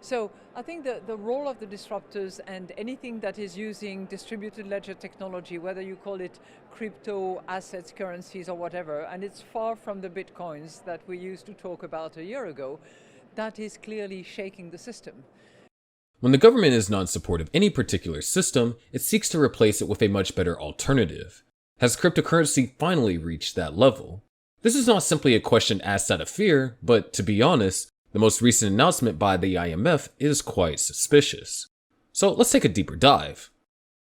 So I think the role of the disruptors and anything that is using distributed ledger technology, whether you call it crypto, assets, currencies, or whatever, and it's far from the bitcoins that we used to talk about a year ago, that is clearly shaking the system. When the government is not in support of any particular system, it seeks to replace it with a much better alternative. Has cryptocurrency finally reached that level? This is not simply a question asked out of fear, but to be honest, the most recent announcement by the IMF is quite suspicious. So let's take a deeper dive.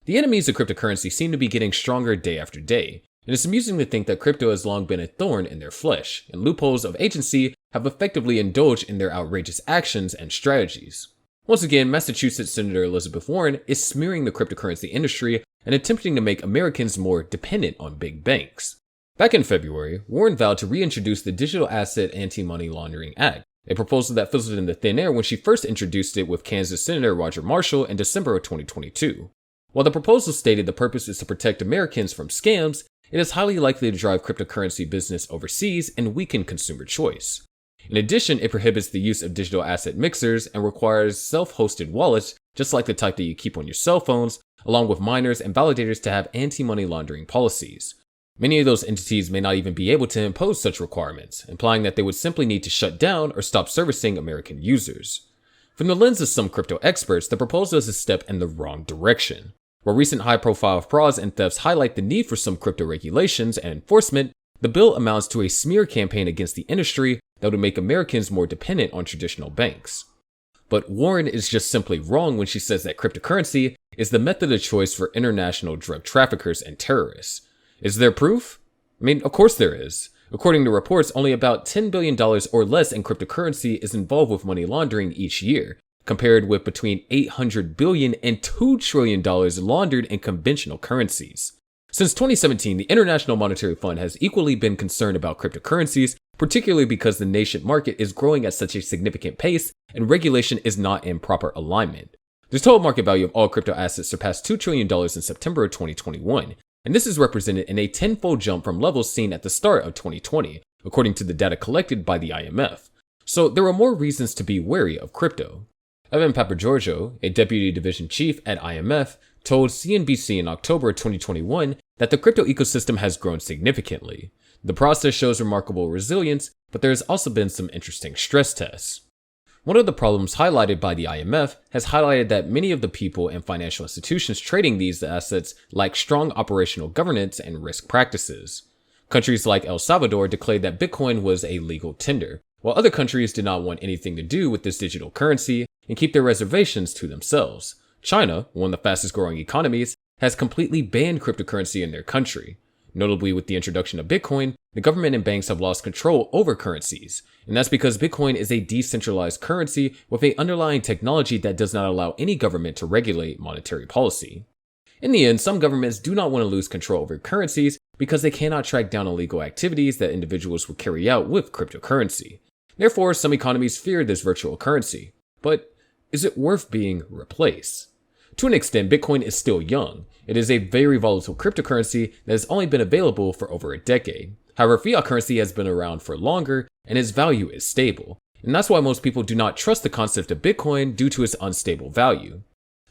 The enemies of cryptocurrency seem to be getting stronger day after day, and it's amusing to think that crypto has long been a thorn in their flesh, and loopholes of agency have effectively indulged in their outrageous actions and strategies. Once again, Massachusetts Senator Elizabeth Warren is smearing the cryptocurrency industry and attempting to make Americans more dependent on big banks. Back in February, Warren vowed to reintroduce the Digital Asset Anti-Money Laundering Act, a proposal that fizzled into thin air when she first introduced it with Kansas Senator Roger Marshall in December of 2022. While the proposal stated the purpose is to protect Americans from scams, it is highly likely to drive cryptocurrency business overseas and weaken consumer choice. In addition, it prohibits the use of digital asset mixers and requires self-hosted wallets, just like the type that you keep on your cell phones, along with miners and validators to have anti-money laundering policies. Many of those entities may not even be able to impose such requirements, implying that they would simply need to shut down or stop servicing American users. From the lens of some crypto experts, the proposal is a step in the wrong direction. While recent high-profile frauds and thefts highlight the need for some crypto regulations and enforcement, the bill amounts to a smear campaign against the industry that would make Americans more dependent on traditional banks. But Warren is just simply wrong when she says that cryptocurrency is the method of choice for international drug traffickers and terrorists. Is there proof? I mean, of course there is. According to reports, only about $10 billion or less in cryptocurrency is involved with money laundering each year, compared with between $800 billion and $2 trillion laundered in conventional currencies. Since 2017, the International Monetary Fund has equally been concerned about cryptocurrencies, particularly because the nascent market is growing at such a significant pace and regulation is not in proper alignment. The total market value of all crypto assets surpassed $2 trillion in September of 2021, and this is represented in a tenfold jump from levels seen at the start of 2020, according to the data collected by the IMF. So there are more reasons to be wary of crypto. Evan Papageorgiou, a deputy division chief at IMF, told CNBC in October 2021 that the crypto ecosystem has grown significantly. The process shows remarkable resilience, but there has also been some interesting stress tests. One of the problems highlighted by the IMF has highlighted that many of the people and financial institutions trading these assets lack strong operational governance and risk practices. Countries like El Salvador declared that Bitcoin was a legal tender, while other countries did not want anything to do with this digital currency and keep their reservations to themselves. China, one of the fastest growing economies, has completely banned cryptocurrency in their country. Notably, with the introduction of Bitcoin, the government and banks have lost control over currencies, and that's because Bitcoin is a decentralized currency with an underlying technology that does not allow any government to regulate monetary policy. In the end, some governments do not want to lose control over currencies because they cannot track down illegal activities that individuals would carry out with cryptocurrency. Therefore, some economies fear this virtual currency. But is it worth being replaced? To an extent, Bitcoin is still young. It is a very volatile cryptocurrency that has only been available for over a decade. However, fiat currency has been around for longer and its value is stable. And that's why most people do not trust the concept of Bitcoin due to its unstable value.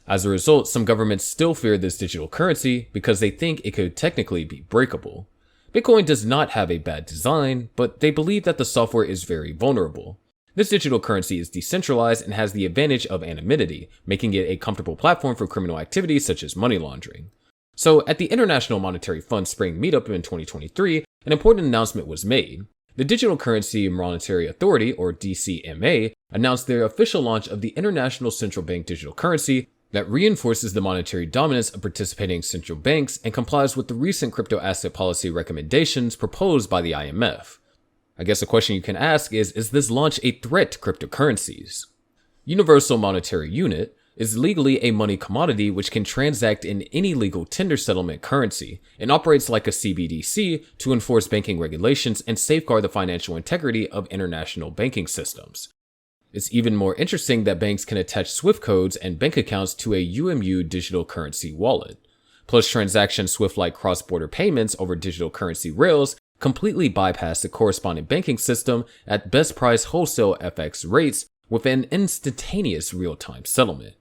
As a result, some governments still fear this digital currency because they think it could technically be breakable. Bitcoin does not have a bad design, but they believe that the software is very vulnerable. This digital currency is decentralized and has the advantage of anonymity, making it a comfortable platform for criminal activities such as money laundering. So, at the International Monetary Fund Spring Meetup in 2023, an important announcement was made. The Digital Currency Monetary Authority, or DCMA, announced their official launch of the International Central Bank Digital Currency that reinforces the monetary dominance of participating central banks and complies with the recent crypto asset policy recommendations proposed by the IMF. I guess a question you can ask is this launch a threat to cryptocurrencies? Universal Monetary Unit is legally a money commodity which can transact in any legal tender settlement currency and operates like a CBDC to enforce banking regulations and safeguard the financial integrity of international banking systems. It's even more interesting that banks can attach SWIFT codes and bank accounts to a UMU digital currency wallet. Plus, transaction SWIFT-like cross-border payments over digital currency rails completely bypass the corresponding banking system at best price wholesale FX rates with an instantaneous real-time settlement.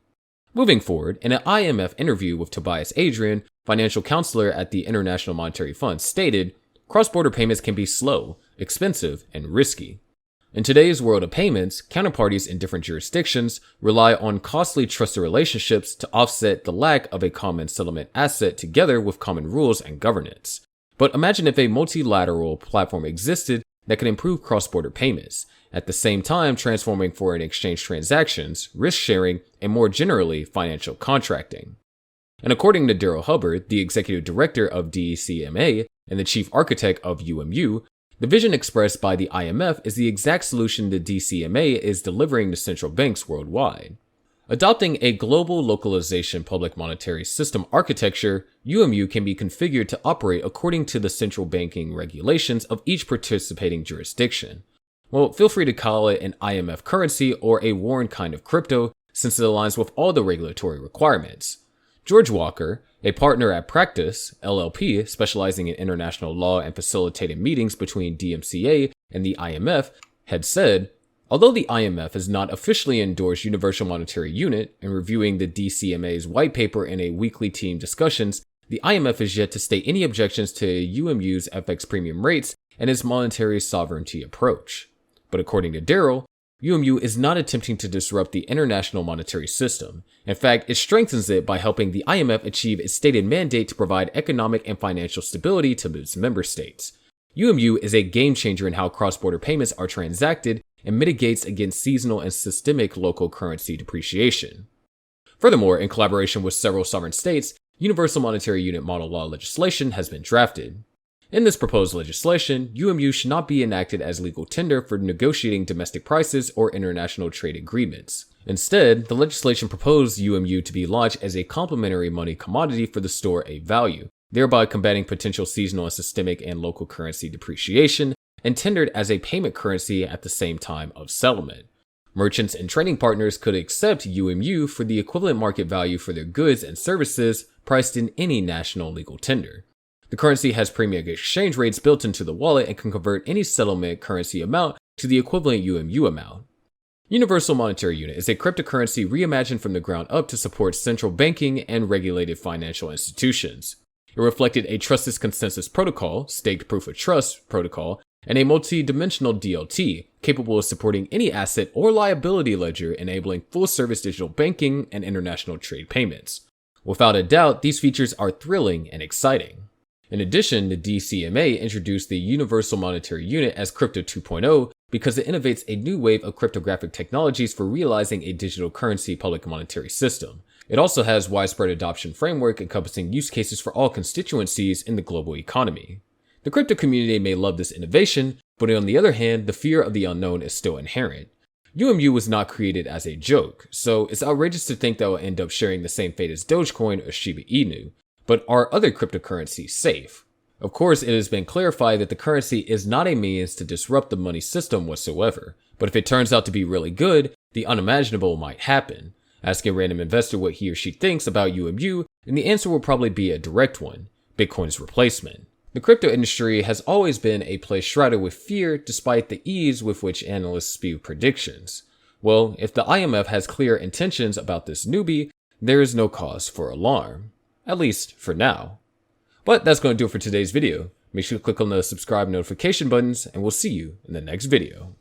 Moving forward, in an IMF interview with Tobias Adrian, financial counselor at the International Monetary Fund, stated, "Cross-border payments can be slow, expensive, and risky. In today's world of payments, counterparties in different jurisdictions rely on costly trusted relationships to offset the lack of a common settlement asset together with common rules and governance. But imagine if a multilateral platform existed that could improve cross-border payments, at the same time transforming foreign exchange transactions, risk-sharing, and more generally, financial contracting." And according to Daryl Hubbard, the executive director of DCMA and the chief architect of UMU, the vision expressed by the IMF is the exact solution the DCMA is delivering to central banks worldwide. Adopting a global localization public monetary system architecture, UMU can be configured to operate according to the central banking regulations of each participating jurisdiction. Well, feel free to call it an IMF currency or a Warren kind of crypto, since it aligns with all the regulatory requirements. George Walker, a partner at Practice, LLP, specializing in international law and facilitating meetings between DMCA and the IMF, had said, "Although the IMF has not officially endorsed Universal Monetary Unit and reviewing the DCMA's white paper in a weekly team discussions, the IMF has yet to state any objections to UMU's FX premium rates and its monetary sovereignty approach." But according to Daryl, UMU is not attempting to disrupt the international monetary system. In fact, it strengthens it by helping the IMF achieve its stated mandate to provide economic and financial stability to its member states. UMU is a game changer in how cross-border payments are transacted and mitigates against seasonal and systemic local currency depreciation. Furthermore, in collaboration with several sovereign states, Universal Monetary Unit model law legislation has been drafted. In this proposed legislation, UMU should not be enacted as legal tender for negotiating domestic prices or international trade agreements. Instead, the legislation proposed UMU to be launched as a complementary money commodity for the store A value, thereby combating potential seasonal and systemic and local currency depreciation, and tendered as a payment currency at the same time of settlement. Merchants and trading partners could accept UMU for the equivalent market value for their goods and services priced in any national legal tender. The currency has premium exchange rates built into the wallet and can convert any settlement currency amount to the equivalent UMU amount. Universal Monetary Unit is a cryptocurrency reimagined from the ground up to support central banking and regulated financial institutions. It reflected a trustless consensus protocol, staked proof of trust protocol, and a multi-dimensional DLT capable of supporting any asset or liability ledger, enabling full-service digital banking and international trade payments. Without a doubt, these features are thrilling and exciting. In addition, the DCMA introduced the Universal Monetary Unit as Crypto 2.0 because it innovates a new wave of cryptographic technologies for realizing a digital currency public monetary system. It also has widespread adoption framework encompassing use cases for all constituencies in the global economy. The crypto community may love this innovation, but on the other hand, the fear of the unknown is still inherent. UMU was not created as a joke, so it's outrageous to think that it will end up sharing the same fate as Dogecoin or Shiba Inu. But are other cryptocurrencies safe? Of course, it has been clarified that the currency is not a means to disrupt the money system whatsoever. But if it turns out to be really good, the unimaginable might happen. Ask a random investor what he or she thinks about UMU, and the answer will probably be a direct one: Bitcoin's replacement. The crypto industry has always been a place shrouded with fear despite the ease with which analysts spew predictions. Well, if the IMF has clear intentions about this newbie, there is no cause for alarm. At least for now. But that's going to do it for today's video. Make sure to click on the subscribe notification buttons, and we'll see you in the next video.